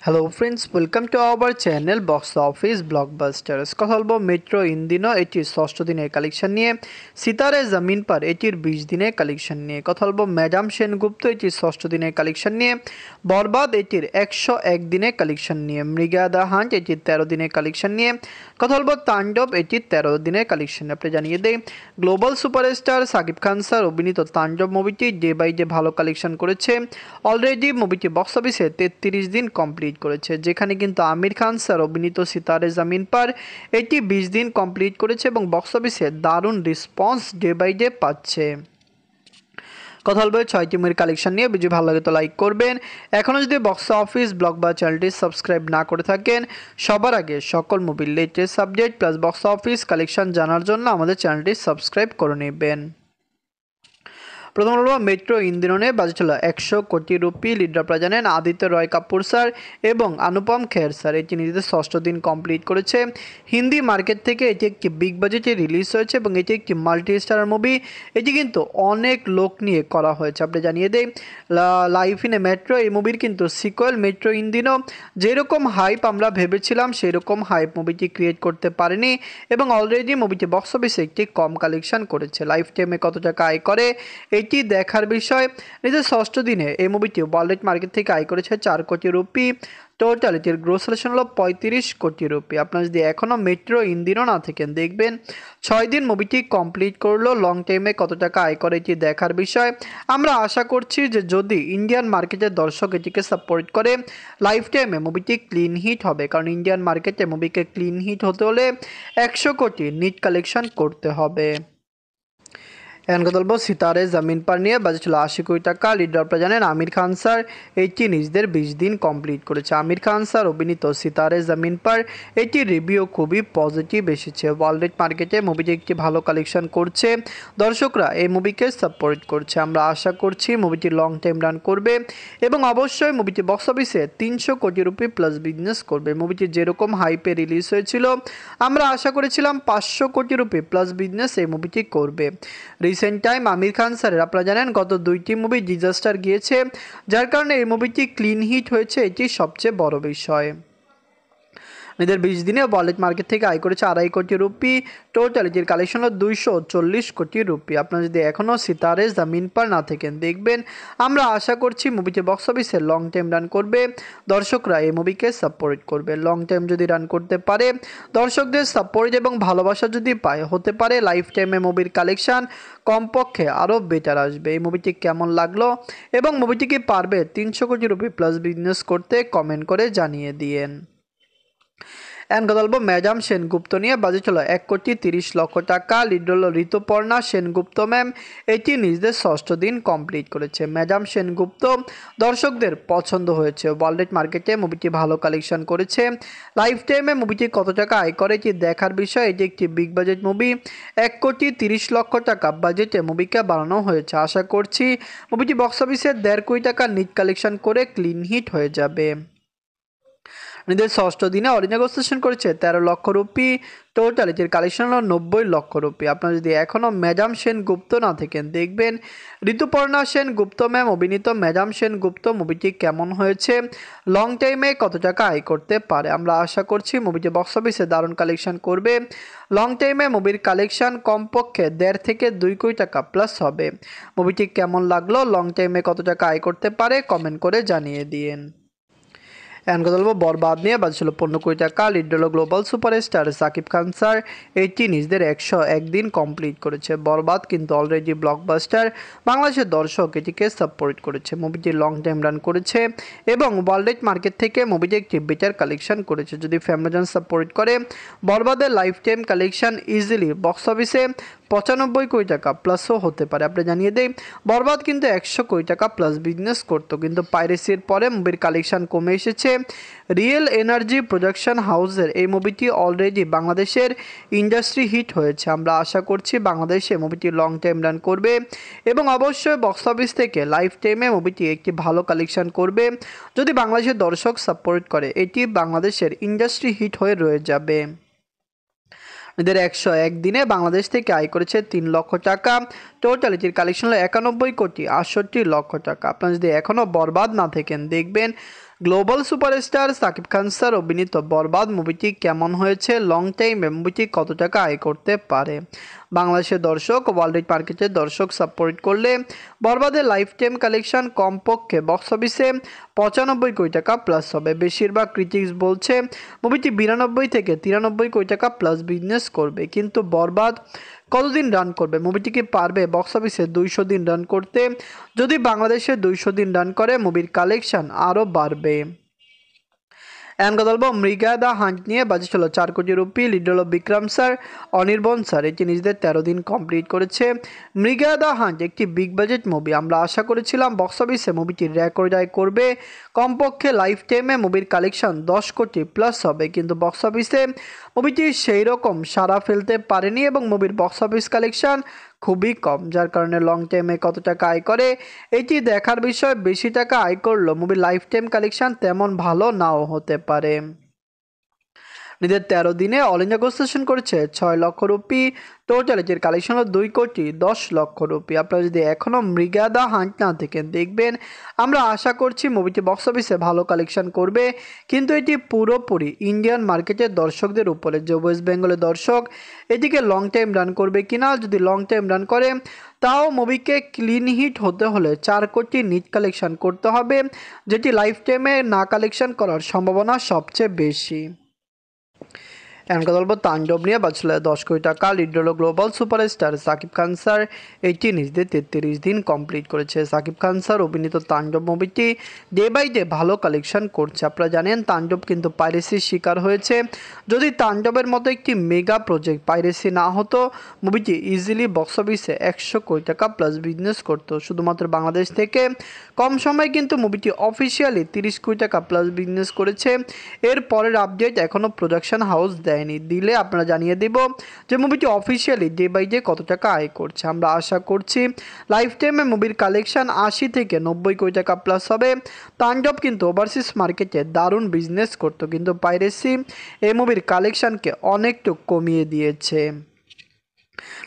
Hello friends, welcome to our channel box office blockbusters. কথা বলবো metro in দিনও এটির ষষ্ঠ দিনের কালেকশন নিয়ে, সিতারে জমিন পার এটির 20 দিনের কালেকশন নিয়ে, কথা বলবো ম্যাডাম সেনগুপ্ত এটির ষষ্ঠ দিনের কালেকশন নিয়ে, বরবাদ এটির 101 দিনের কালেকশন নিয়ে, মৃগা দ্য হান্ট এটির 13 দিনের কালেকশন নিয়ে, কথা বলবো তাণ্ডব এটির 13 দিনের কালেকশন। আপনি জানিয়ে দেই, global superstar Shakib Khan sir অভিনীত তাণ্ডব মুভিটি ডে বাই ডে ভালো কালেকশন করেছে। অলরেডি মুভিটি বক্স অফিসে 33 দিন কমপ্লিট করেছে, যেখানে কিন্তু আমির খান স্যার অভিনীত সিতারে জামিন পার এটি 20 দিন কমপ্লিট করেছে এবং বক্স অফিসে দারুণ রেসপন্স ডে বাই ডে পাচ্ছে। কথা বলবো 6টি মুভির কালেকশন নিয়ে। ভিডিও ভালো লাগে তো লাইক করবেন। এখনও যদি বক্স অফিস ব্লগ বা চ্যানেলটি সাবস্ক্রাইব না করে থাকেন, সবার আগে সকল মুভির latest update plus box office collection জানার জন্য আমাদের চ্যানেলটি সাবস্ক্রাইব করে নেবেন। প্রথম হলো মেট্রো ইন্দিরনে বাজেট হলো 100 কোটি রুপি। লিডার আপনারা জানেন আদিত্য রয় কাপুর স্যার এবং অনুপম খের স্যার। এটি নিজেদের ষষ্ঠ দিন কমপ্লিট করেছে। হিন্দি মার্কেট থেকে এটি একটি বিগ বাজেটে রিলিজ হয়েছে এবং এটি একটি মাল্টি স্টার মুভি। এটি কিন্তু অনেক লোক নিয়ে করা হয়েছে। আপনি জানিয়ে দেই, লাইফ ইন এ মেট্রো এই মুভির কিন্তু সিকুয়েল মেট্রো ইন্দিনো যেরকম হাইপ আমরা ভেবেছিলাম সেরকম হাইপ মুভিটি ক্রিয়েট করতে পারেনি এবং অলরেডি মুভিটি বক্স অফিসে একটি কম কালেকশন করেছে। লাইফ টাইমে কত টাকা আয় করে এটি দেখার বিষয়। নিজের ষষ্ঠ দিনে এই মুভিটি ওয়ার্ল্ড মার্কেট থেকে আয় করেছে 4 কোটি রুপি। টোটাল এটির গ্রোস কালেকশন হলো 35 কোটি রুপি। আপনারা যদি এখনও মেট্রো ইন্দিনও না থাকেন, দেখবেন 6 দিন মুভিটি কমপ্লিট করলো। লং টাইমে কত টাকা আয় করে এটি দেখার বিষয়। আমরা আশা করছি যে যদি ইন্ডিয়ান মার্কেটের দর্শক এটিকে সাপোর্ট করে, লাইফ টাইমে মুভিটি ক্লিন হিট হবে, কারণ ইন্ডিয়ান মার্কেটে মুভিকে ক্লিন হিট হতে হলে 100 কোটি নিট কালেকশন করতে হবে। এখন কথা বলবো সিতারে জামিন পার নিয়ে। বাজেট ছিল 80 কোটি টাকা। লিডার আপনারা জানেন আমির খান স্যার। এটি নিজেদের 20 দিন কমপ্লিট করেছে। আমির খান স্যার অভিনীত সিতারে জামিন পার এটির রিভিউ খুবই পজিটিভ এসেছে। ওয়ার্ল্ড মার্কেটে মুভিটি একটি ভালো কালেকশন করছে। দর্শকরা এই মুভিকে সাপোর্ট করছে। আমরা আশা করছি মুভিটি লং টাইম রান করবে এবং অবশ্যই মুভিটি বক্স অফিসে 300 কোটি রুপি প্লাস বিজনেস করবে। মুভিটি যেরকম হাইপে রিলিজ হয়েছিল, আমরা আশা করেছিলাম 500 কোটি রুপি প্লাস বিজনেস এই মুভিটি করবে। রিসেন্ট টাইম আমির খান স্যারের আপনারা জানেন গত 2টি মুভি ডিজাস্টার গিয়েছে, যার কারণে এই মুভিটি ক্লিন হিট হয়েছে, এটি সবচেয়ে বড় বিষয়। নিজের 20 দিনে ওয়ার্ল্ড মার্কেট থেকে আয় করেছে 2.5 কোটি রুপি। টোটাল এটির কালেকশন হলো 240 কোটি রুপি। আপনারা যদি এখনও সিতারে জামিন পার না থাকেন, দেখবেন আমরা আশা করছি মুভিটি বক্স অফিসে লং টাইম রান করবে। দর্শকরা এই মুভিকে সাপোর্ট করবে। লং টাইম যদি রান করতে পারে, দর্শকদের সাপোর্ট এবং ভালোবাসা যদি পায়, হতে পারে লাইফ টাইমে মুভির কালেকশন কমপক্ষে আরও বেটার আসবে। এই মুভিটি কেমন লাগলো এবং মুভিটি কি পারবে 300 কোটি রুপি প্লাস বিজনেস করতে, কমেন্ট করে জানিয়ে দিয়েন। এন্ড কথা বলবো ম্যাডাম সেনগুপ্ত নিয়ে। বাজেট হলো 1 কোটি 30 লক্ষ টাকা। লিড হলো ঋতুপর্ণা সেনগুপ্ত ম্যাম। এটি নিজেদের ষষ্ঠ দিন কমপ্লিট করেছে। ম্যাডাম সেনগুপ্ত দর্শকদের পছন্দ হয়েছে। ওয়ার্ল্ড মার্কেটে মুভিটি ভালো কালেকশন করেছে। লাইফ টাইমে মুভিটি কত টাকা আয় করে এটি দেখার বিষয়। এটি একটি বিগ বাজেট মুভি। 1 কোটি 30 লক্ষ টাকা বাজেটে মুভিকে বানানো হয়েছে। আশা করছি মুভিটি বক্স অফিসে 1.5 কোটি টাকা নিট কালেকশন করে ক্লিন হিট হয়ে যাবে। নিজের ষষ্ঠ দিনে অরিজিনাল করেছে 13 লক্ষ রুপি। টোটাল এটির কালেকশন হলো 90 লক্ষ রুপি। আপনারা যদি এখনও ম্যাডাম সেনগুপ্ত না থাকেন, দেখবেন ঋতুপর্ণা সেনগুপ্ত ম্যাম অভিনীত ম্যাডাম সেনগুপ্ত মুভিটি কেমন হয়েছে, লং টাইমে কত টাকা আয় করতে পারে। আমরা আশা করছি মুভিটি বক্স অফিসে দারুণ কালেকশন করবে। লং টাইমে মুভির কালেকশন কমপক্ষে 1.5 থেকে 2 কোটি টাকা প্লাস হবে। মুভিটি কেমন লাগলো, লং টাইমে কত টাকা আয় করতে পারে, কমেন্ট করে জানিয়ে দিন। এখন কথা বলবো বরবাদ নিয়ে। বাজেট ছিল 15 কোটি টাকা। লিড হলো global superstar Shakib Khan sir. এটি নিজেদের 101 দিন কমপ্লিট করেছে। বরবাদ কিন্তু অলরেডি ব্লকবাস্টার। বাংলাদেশের দর্শক এটিকে সাপোর্ট করেছে। মুভিটি লং টাইম রান করেছে এবং ওয়ার্ল্ড মার্কেট থেকে মুভিটি একটি বেটার কালেকশন করেছে। যদি ফ্যামিলিজন সাপোর্ট করে, বরবাদের lifetime collection easily box অফিসে 95 কোটি টাকা প্লাসও হতে পারে। আপনি জানিয়ে দেই, বরবাদ কিন্তু 100 কোটি টাকা প্লাস বিজনেস করতো, কিন্তু পাইরেসির পরে মুভির কালেকশন কমে এসেছে। রিয়েল এনার্জি প্রোডাকশন হাউসের এই মুভিটি অলরেডি বাংলাদেশের ইন্ডাস্ট্রি হিট হয়েছে। আমরা আশা করছি বাংলাদেশে মুভিটি লং টাইম রান করবে এবং অবশ্যই বক্স অফিস থেকে লাইফ টাইমে মুভিটি একটি ভালো কালেকশন করবে। যদি বাংলাদেশের দর্শক সাপোর্ট করে, এটি বাংলাদেশের ইন্ডাস্ট্রি হিট হয়ে রয়ে যাবে। এদের 101 দিনে বাংলাদেশ থেকে আয় করেছে 3 লক্ষ টাকা। টোটাল এটির কালেকশন হলো 91 কোটি 68 লক্ষ টাকা। আপনারা যদি এখনও বরবাদ না থাকেন, দেখবেন global superstar Shakib Khan sir অভিনীত বরবাদ মুভিটি কেমন হয়েছে, লং টাইমে মুভিটি কত টাকা আয় করতে পারে? বাংলাদেশের দর্শক ওয়ার্ল্ড মার্কেটের দর্শক সাপোর্ট করলে বরবাদের লাইফ টাইম কালেকশন কমপক্ষে বক্স অফিসে 95 কোটি টাকা প্লাস হবে। বেশিরভাগ ক্রিটিক্স বলছে মুভিটি 92 থেকে 93 কোটি টাকা প্লাস বিজনেস করবে। কিন্তু বরবাদ কতদিন রান করবে? মুভিটি কি পারবে বক্স অফিসে 200 দিন রান করতে? যদি বাংলাদেশে 200 দিন রান করে মুভির কালেকশন আরও বাড়বে। এখন কথা বলবো মৃগা দ্য হান্ট নিয়ে। বাজেট হলো 4 কোটি রুপি। লিড হলো বিক্রম স্যার, অনির্বন স্যার। এটি নিজেদের 13 দিন কমপ্লিট করেছে। মৃগা দ্য হান্ট একটি বিগ বাজেট মুভি। আমরা আশা করেছিলাম বক্স অফিসে মুভিটি রেকর্ড আয় করবে। কমপক্ষে লাইফ টাইমে মুভির কালেকশন 10 কোটি প্লাস হবে, কিন্তু বক্স অফিসে মুভিটি সেই রকম সাড়া ফেলতে পারেনি এবং মুভির বক্স অফিস কালেকশন খুবই কম, যার কারণে লং টাইমে কত টাকা আয় করে এটি দেখার বিষয়। বেশি টাকা আয় করলেও মুভির লাইফ টাইম কালেকশন তেমন ভালো নাও হতে পারে। নিজের 13 দিনে অল ইন্ডিয়া গ্রস সেশন করেছে 6 লক্ষ রুপি। টোটাল এটির কালেকশন হলো 2 কোটি 10 লক্ষ রুপি। আপনারা যদি এখনও মৃগা দ্য হান্ট না দেখেন দেখবেন। আমরা আশা করছি মুভিটি বক্স অফিসে ভালো কালেকশন করবে, কিন্তু এটি পুরোপুরি ইন্ডিয়ান মার্কেটের দর্শকদের উপরে, যে ওয়েস্ট বেঙ্গলের দর্শক এটিকে লং টাইম রান করবে কিনা। যদি লং টাইম রান করে তাও মুভিকে ক্লিন হিট হতে হলে 4 কোটি নিট কালেকশন করতে হবে, যেটি লাইফ টাইমে না কালেকশন করার সম্ভাবনা সবচেয়ে বেশি। এখন কথা বলবো তাণ্ডব নিয়ে। বাজছিল 10 কোটি টাকা। লিড হলো global superstar Shakib Khan sir. এটি নিজেদের 33 দিন কমপ্লিট করেছে। সাকিব খান স্যার অভিনীত তাণ্ডব মুভিটি ডে বাই ডে ভালো কালেকশন করছে। আপনারা জানেন তাণ্ডব কিন্তু পাইরেসির শিকার হয়েছে। যদি তাণ্ডবের মতো একটি মেগা প্রজেক্ট পাইরেসি না হতো, মুভিটি ইজিলি বক্স অফিসে 100 কোটি টাকা প্লাস বিজনেস করতো। শুধুমাত্র বাংলাদেশ থেকে কম সময়ে কিন্তু মুভিটি অফিসিয়ালি 30 কোটি টাকা প্লাস বিজনেস করেছে। এর পরের আপডেট এখনও প্রোডাকশন হাউস দেয়নি, দিলে আপনারা জানিয়ে দেব যে মুভিটি অফিসিয়ালি ডে বাই ডে কত টাকা আয় করছে। আমরা আশা করছি লাইফ টাইমে মুভির কালেকশন 80 থেকে 90 কোটি টাকা প্লাস হবে। তাণ্ডব কিন্তু ওভারসিজ মার্কেটে দারুণ বিজনেস করতো, কিন্তু পাইরেসি এই মুভির কালেকশনকে অনেকটু কমিয়ে দিয়েছে।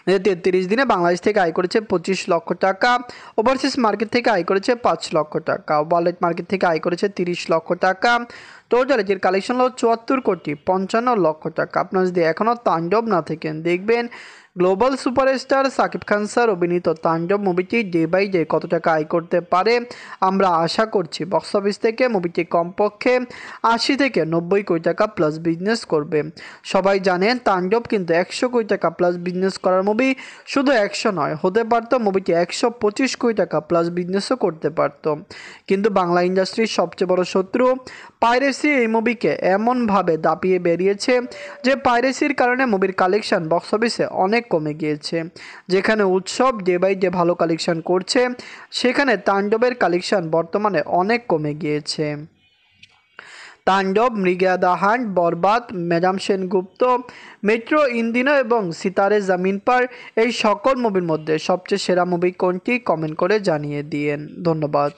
33 দিনে বাংলাদেশ থেকে আয় করেছে 25 লক্ষ টাকা। ওভারসিজ মার্কেট থেকে আয় করেছে 5 লক্ষ টাকা। ওয়ালেট মার্কেট থেকে আয় করেছে 30 লক্ষ টাকা। টোটাল এটির কালেকশন হলো 74 কোটি 55 লক্ষ টাকা। আপনারা যদি এখনও তাণ্ডব না থাকেন দেখবেন global superstar Shakib Khan sir অভিনীত তাণ্ডব মুভিটি ডে বাই ডে কত টাকা আয় করতে পারে। আমরা আশা করছি বক্স অফিস থেকে মুভিটি কমপক্ষে 80 থেকে 90 কোটি টাকা প্লাস বিজনেস করবে। সবাই জানেন তাণ্ডব কিন্তু 100 কোটি টাকা প্লাস বিজনেস করার মুভি। শুধু 100 নয়, হতে পারতো মুভিটি 125 কোটি টাকা প্লাস বিজনেসও করতে পারতো। কিন্তু বাংলা ইন্ডাস্ট্রির সবচেয়ে বড় শত্রু পাইরেসি এই মুভিকে এমনভাবে দাপিয়ে বেরিয়েছে যে পাইরেসির কারণে মুভির কালেকশন বক্স অফিসে অনেক কমে গিয়েছে। যেখানে উৎসব ডে বাই ডে ভালো কালেকশন করছে, সেখানে তাণ্ডবের কালেকশন বর্তমানে অনেক কমে গিয়েছে। Tandav, Mriga the hunt, Barbaad, Madam Sengupta, Metro In Dino এবং সিতারে জামিন পার, এই সকল মুভির মধ্যে সবচেয়ে সেরা মুভি কোনটি? কমেন্ট করে জানিয়ে দিয়েন। ধন্যবাদ।